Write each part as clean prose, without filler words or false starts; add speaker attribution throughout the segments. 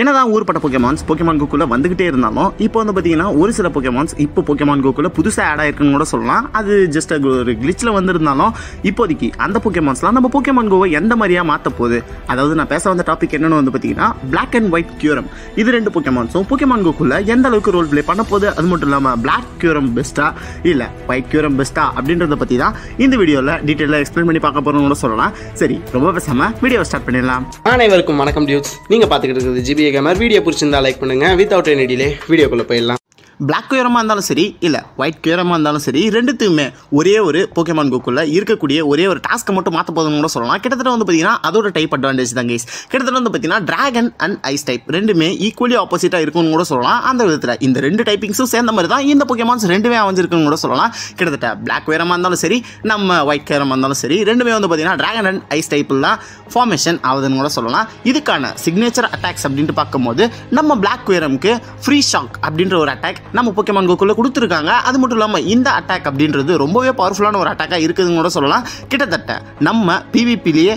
Speaker 1: என்னதான் ஊர்பட்ட Pokémons Pokemon கோக்குள்ள வந்துகிட்டே இருந்தாலும் இப்போ வந்து பார்த்தீங்கன்னா ஒரு சில போக்கேமான்ஸ் இப்போ போக்கேமான் கோக்குள்ள புதுசாக ஆட் ஆயிருக்குன்னு கூட சொல்லலாம். அது ஜஸ்ட் ஒரு கிளிச்சில் வந்திருந்தாலும் இப்போதைக்கு அந்த போக்கேமான்ஸ்லாம் நம்ம போக்கேமான் கோவை எந்த மாதிரியாக மாற்ற போகுது. அதாவது நான் பேச வந்த டாபிக் என்னன்னு வந்து பார்த்தீங்கன்னா பிளாக் அண்ட் ஒயிட் கியூரம். இது ரெண்டு போக்கேமான்ஸும் போக்கேமான் கோக்குள்ள எந்த அளவுக்கு ரோல் பிளே பண்ண போகுது, அது மட்டும் இல்லாமல் பிளாக் கியூரம் பெஸ்ட்டா இல்லை ஒயிட் கியூரம் பெஸ்ட்டா அப்படின்றத பற்றி தான் இந்த வீடியோவில் டீட்டெயிலாக எக்ஸ்பிளைன் பண்ணி பார்க்க போகிறோம்னு கூட சொல்லலாம். சரி, ரொம்ப பேசாமல் வீடியோவை ஸ்டார்ட் பண்ணிடலாம்.
Speaker 2: அனைவருக்கும் வணக்கம் டியூட்ஸ். நீங்கள் பார்த்துக்கிட்டு இருக்கிறது ஜிபிஏ கேமர். வீடியோ பிடிச்சிருந்தா லைக் பண்ணுங்க. வித்அவுட் எனி டிலே வீடியோக்குள்ள போயிடலாம்.
Speaker 1: பிளாக் கியூரமாக இருந்தாலும் சரி இல்லை ஒயிட் கியூரமாக இருந்தாலும் சரி, ரெண்டுத்துக்குமே ஒரே ஒரு போக்கேமான் கோக்குள்ள இருக்கக்கூடிய ஒரே ஒரு டாஸ்க்கை மட்டும் மாற்ற போதுன்னு கூட சொல்லலாம். கிட்டத்தட்ட வந்து பார்த்தீங்கன்னா அதோட டைப் அட்வான்டேஜ் தான் கைஸ். கிட்டத்தட்ட வந்து பார்த்தீங்கன்னா டிராகன் அண்ட் ஐஸ் டைப் ரெண்டுமே ஈக்குவலி ஆப்போசிட்டாக இருக்கும்னு கூட சொல்லலாம். அந்த விதத்தில் இந்த ரெண்டு டைப்பிங்ஸும் சேர்ந்த மாதிரி தான் இந்த போக்கேமான்ஸ் ரெண்டுமே அமைஞ்சிருக்குன்னு கூட சொல்லலாம். கிட்டத்தட்ட பிளாக் கியூரமாக இருந்தாலும் சரி, நம்ம ஒயிட் கியூரமாக இருந்தாலும் சரி, ரெண்டுமே வந்து பார்த்தீங்கன்னா டிராகன் அண்ட் ஐஸ் டைப்பில் தான் ஃபார்மேஷன் ஆகுதுன்னு கூட சொல்லலாம். இதுக்கான சிக்னேச்சர் அட்டாக்ஸ் அப்படின்ட்டு பார்க்கும்போது நம்ம பிளாக் கியூரம்க்கு ஃப்ரீ ஷாக் அப்படின்ற ஒரு அட்டாக் நம்ம போக்கேமான் கோக்குள்ள கொடுத்துருக்காங்க. அது மட்டும் இல்லாமல் இந்த அட்டாக் அப்படின்றது ரொம்பவே பவர்ஃபுல்லான ஒரு அட்டாக்காக இருக்குதுன்னு கூட சொல்லலாம். கிட்டத்தட்ட நம்ம பிவிபிலேயே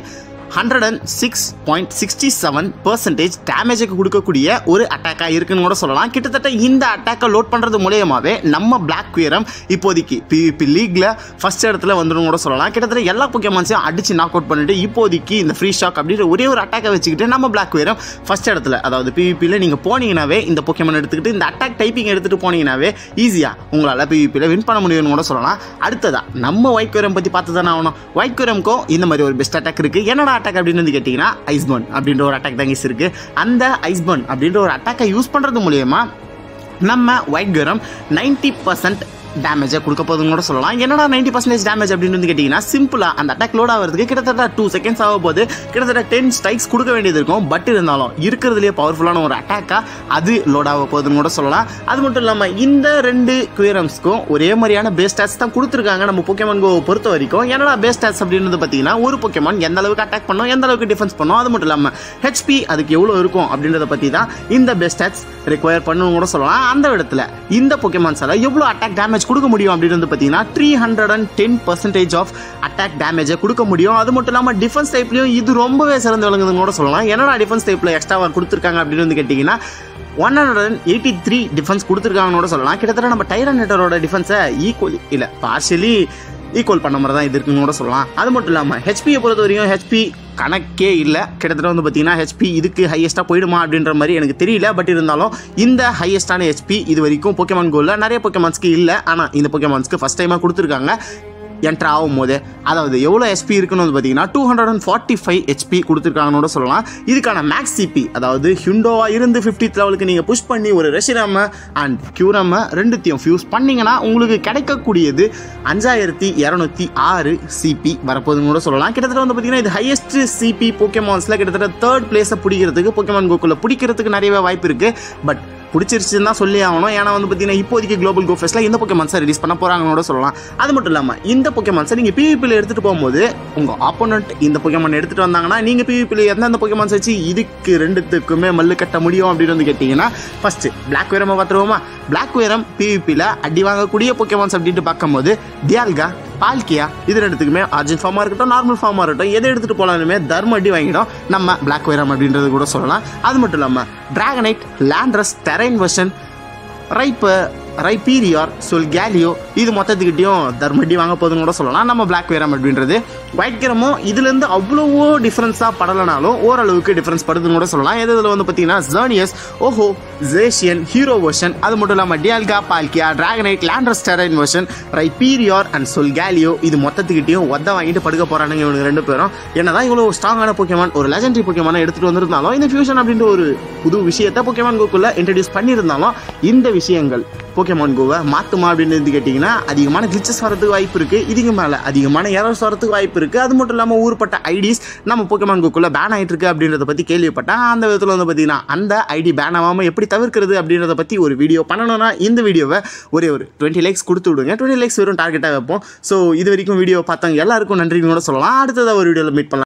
Speaker 1: 106.67% டேமேஜுக்கு கொடுக்கக்கூடிய ஒரு அட்டாக்காக இருக்குன்னு கூட சொல்லலாம். கிட்டத்தட்ட இந்த அட்டாக்கை லோட் பண்ணுறது மூலியமாகவே நம்ம பிளாக் கியூரம் இப்போதைக்கு பிவிபி லீக்ல ஃபர்ஸ்ட் இடத்துல வந்துடும் கூட சொல்லலாம். கிட்டத்தட்ட எல்லா போக்கேமான்ஸையும் அடிச்சு நாக் அவுட் பண்ணிட்டு இப்போதைக்கு இந்த ஃப்ரீ ஷாக் அப்படின்ற ஒரே ஒரு அட்டாக்கை வச்சுக்கிட்டு நம்ம பிளாக் கியூரம் ஃபர்ஸ்ட் இடத்துல, அதாவது பிவிபியில் நீங்கள் போனீங்கன்னாவே இந்த போக்கேமான் எடுத்துக்கிட்டு இந்த அட்டாக் டைப்பிங் எடுத்துகிட்டு போனீங்கன்னாவே ஈஸியாக உங்களால் பிவிபியில் வின் பண்ண முடியும்னு கூட சொல்லலாம். அடுத்ததாக நம்ம ஒயிட் கியூரம் பற்றி பார்த்து தானே ஆகணும். ஒயிட் கியூரம்க்கும் இந்த மாதிரி ஒரு பெஸ்ட் அட்டாக் இருக்குது. என்னடா அட்டாக் அப்படின்னு வந்து கேட்டிங்கன்னா ஐஸ்பர்ன் அப்படின்ற ஒரு அட்டாக் தான் இருக்கு. அந்த ஐஸ்பர்ன் அப்படின்ற ஒரு அட்டாக்கை யூஸ் பண்ணுறது மூலயமா நம்ம ஒயிட் கியூரம் 90% டேமேஜை கொடுக்க போதுன்னு கூட சொல்லலாம். என்னடா 90% டேமேஜ் அப்படின்னு வந்து கேட்டிங்கன்னா சிம்பிளாக அந்த அட்டாக் லோட் ஆகிறதுக்கு கிட்டத்தட்ட 2 செகண்ட்ஸ் ஆக போது. கிட்டத்தட்ட 10 ஸ்ட்ரைக்ஸ் கொடுக்க வேண்டியது இருக்கும். பட் இருந்தாலும் இருக்கிறதுலேயே பவர்ஃபுல்லான ஒரு அட்டாக்காக அது லோட் ஆக போகுதுன்னு கூட சொல்லலாம். அது மட்டும் இல்லாமல் இந்த ரெண்டு கியூரம்ஸ்க்கும் ஒரே மாதிரியான பேஸ் ஸ்டாட்ஸ் தான் கொடுத்துருக்காங்க நம்ம போக்கேமான் கோவை பொறுத்த வரைக்கும். என்னடா பேஸ் ஸ்டாட்ஸ் அப்படின்னு பார்த்தீங்கன்னா ஒரு போக்கேமான் எந்த அளவுக்கு அட்டாக் பண்ணோம், எந்த அளவுக்கு டிஃபென்ஸ் பண்ணோம், அது மட்டும் இல்லாமல் ஹெச்பி அதுக்கு எவ்வளோ இருக்கும் அப்படின்றத பற்றி தான் இந்த பேஸ் ஸ்டாட்ஸ் ரிக்வயர் பண்ணணும் கூட சொல்லலாம். அந்த இடத்துல இந்த போக்கேமான்ஸால் எவ்வளோ அட்டாக் டேமேஜ் கொடுக்க முடியும் அப்படின்னு பார்த்தீங்கன்னா 310% ஆஃப் அட்டாக் டேமேஜை கொடுக்க முடியும். அது மட்டும் இல்லாமல் டிஃபென்ஸ் டைப்லையும் இது ரொம்பவே சிறந்து விளங்குதுன்னு கூட சொல்லலாம். என்னடா டிஃபென்ஸ் டைப்பில் எக்ஸ்ட்ராவாக கொடுத்துருக்காங்க அப்படின்னு வந்து கேட்டிங்கன்னா 183 டிஃபென்ஸ் கொடுத்துருக்காங்கன்னு கூட சொல்லலாம். கிட்டத்தட்ட நம்ம டைரனேட்டரோட டிஃபென்ஸை பார்ஷியலி ஈக்குவல் பண்ண மாதிரி தான் இது இருக்குன்னு கூட சொல்லலாம். அது மட்டும் இல்லாமல் ஹெச்பியை பொறுத்த வரைக்கும் ஹெச்பி கணக்கே இல்லை. கிட்டத்தட்ட வந்து பார்த்தீங்கன்னா ஹெச்பி இதுக்கு ஹையஸ்ட்டாக போயிடுமா அப்படின்ற மாதிரி எனக்கு தெரியல. பட் இருந்தாலும் இந்த ஹையஸ்டான ஹெச்பி இது வரைக்கும் போக்கேமான் கோவில் நிறைய போக்கேமான்ஸ்க்கு இல்லை. ஆனால் இந்த போக்கேமான்ஸ்க்கு ஃபஸ்ட் டைமாக கொடுத்துருக்காங்க. என்ட்ரு ஆகும் போது அதாவது எவ்வளோ ஹெச்பி இருக்குன்னு வந்து பார்த்தீங்கன்னா 245 ஹெச்பி கொடுத்துருக்காங்கன்னு சொல்லலாம். இதுக்கான மேக்ஸ் சிபி, அதாவது ஹிண்டோவா இருந்து 50th லெவலுக்கு நீங்கள் புஷ் பண்ணி ஒரு ரெஷிராம அண்ட் கியூரம ரெண்டுத்தையும் ஃபியூஸ் பண்ணிங்கன்னா உங்களுக்கு கிடைக்கக்கூடியது 5206 சிபி வரப்போகுதுன்னு கூட சொல்லலாம். கிட்டத்தட்ட வந்து பார்த்தீங்கன்னா இது ஹையஸ்ட் சிபி போக்கேமான்ஸில் கிட்டத்தட்ட 3rd பிளேஸை பிடிக்கிறதுக்கு போக்கேமான் கோக்குள்ள பிடிக்கிறதுக்கு நிறையவே வாய்ப்பு இருக்குது. பட் பிடிச்சிருச்சுன்னு தான் சொல்லி ஆகணும். ஏன்னா வந்து பார்த்தீங்கன்னா இப்போதைக்கு குளோபல் கோஃபெஸ்ட்டில் இந்த போக்கேமான்ஸை ரிலீஸ் பண்ண போகிறாங்கன்னு சொல்லலாம். அது மட்டும் இல்லாமல் இந்த போக்கேமான்ஸை நீங்கள் பிவிபியில் எடுத்துகிட்டு போகும்போது உங்கள் ஆப்போனண்ட் இந்த போக்கேமான் எடுத்துகிட்டு வந்தாங்கன்னா நீங்கள் பிவிபியில் எந்தெந்த போக்கேமான்ஸ் வச்சு இதுக்கு ரெண்டுத்துக்குமே மல்லு கட்ட முடியும் அப்படின்னு வந்து கேட்டிங்கன்னா ஃபஸ்ட்டு பிளாக் கியூரமை பார்த்துருவோமா. பிளாக் கியூரம் பிவிபியில் அடி வாங்கக்கூடிய போக்கேமான்ஸ் அப்படின்ட்டு பார்க்கும்போது டியால்கா, பால்கியா இது ரெண்டுத்துக்குமே அர்ஜென்ட் ஃபார்மாக இருக்கட்டும், நார்மல் ஃபார்மாக இருக்கட்டும், எதை எடுத்துகிட்டு போகலானுமே தர்ம அடி வாங்கிடும் நம்ம பிளாக் கியூரம் அப்படின்றது கூட சொல்லலாம். அது மட்டும் இல்லாமல் டிராகனைட், லாண்ட்ரஸ், டெரைன் வெர்ஷன், ரைபீரியார், சொல்கேலியோ இது மொத்தத்துக்கிட்டையும் தர்மடி வாங்க போதுன்னு கூட சொல்லலாம் நம்ம பிளாக் கியூரம் அப்படின்றது. ஒயிட் கியூரமும் இதுலேருந்து அவ்வளவோ டிஃப்ரென்ஸாக படலைனாலும் ஓரளவுக்கு டிஃப்ரென்ஸ் படுதுன்னு கூட சொல்லலாம். இதில் வந்து பார்த்தீங்கன்னா ஜர்னியஸ், ஓஹோ, ஜேஷியன், ஹீரோ வெர்ஷன், அது மட்டும் இல்லாமல் டியால்கா, பால்கியா, டிராகனைட், லாண்ட்ரஸ், டெரைன் வெர்ஷன், ரைபீரியார் அண்ட் சொல்கேலியோ இது மொத்தத்துக்கிட்டையும் ஒத்த வாங்கிட்டு படுக்க போகிறானுங்க இவங்க ரெண்டு பேரும். என்னதான் இவ்வளோ ஸ்ட்ராங்கான போக்கேமான், ஒரு லெஜெண்டரி போக்கேமானை எடுத்துகிட்டு வந்திருந்தாலும் இந்த ஃபியூஷன் அப்படின்ற ஒரு புது விஷயத்தை போக்கேமான் கோக்குள்ள இன்ட்ரடியூஸ் பண்ணியிருந்தாலும் இந்த விஷயங்கள் போக்கேமான் கோவை மாற்றுமா அப்படின்னு கேட்டிங்கன்னா அதிகமான கிளிச்சஸ் வரதுக்கு வாய்ப்பு இருக்குது. இதுக்கு மேலே அதிகமான எரர்ஸ் வரதுக்கு வாய்ப்பு இருக்குது. அது மட்டும் இல்லாமல் ஊர்பட்ட ஐடிஸ் நம்ம போக்கேமான் கோக்குள்ள பேன் ஆகிட்டு இருக்கு அப்படின்றத பற்றி கேள்விப்பட்டேன். அந்த விதத்தில் வந்து பார்த்தீங்கன்னா அந்த ஐடி பேன் ஆகாமல் எப்படி தவிர்க்கிறது அப்படின்றத பற்றி ஒரு வீடியோ பண்ணணும்னா இந்த வீடியோவை ஒரு 20 லைக்ஸ் கொடுத்து விடுங்க. 20 லைக்ஸ் வெறும் டார்கெட்டாக வைப்போம். ஸோ இது வரைக்கும் வீடியோ பார்த்தவங்க எல்லாருக்கும் நன்றின்னு கூட சொல்லலாம். அடுத்ததாக ஒரு வீடியோவில் மீட் பண்ணலாம்.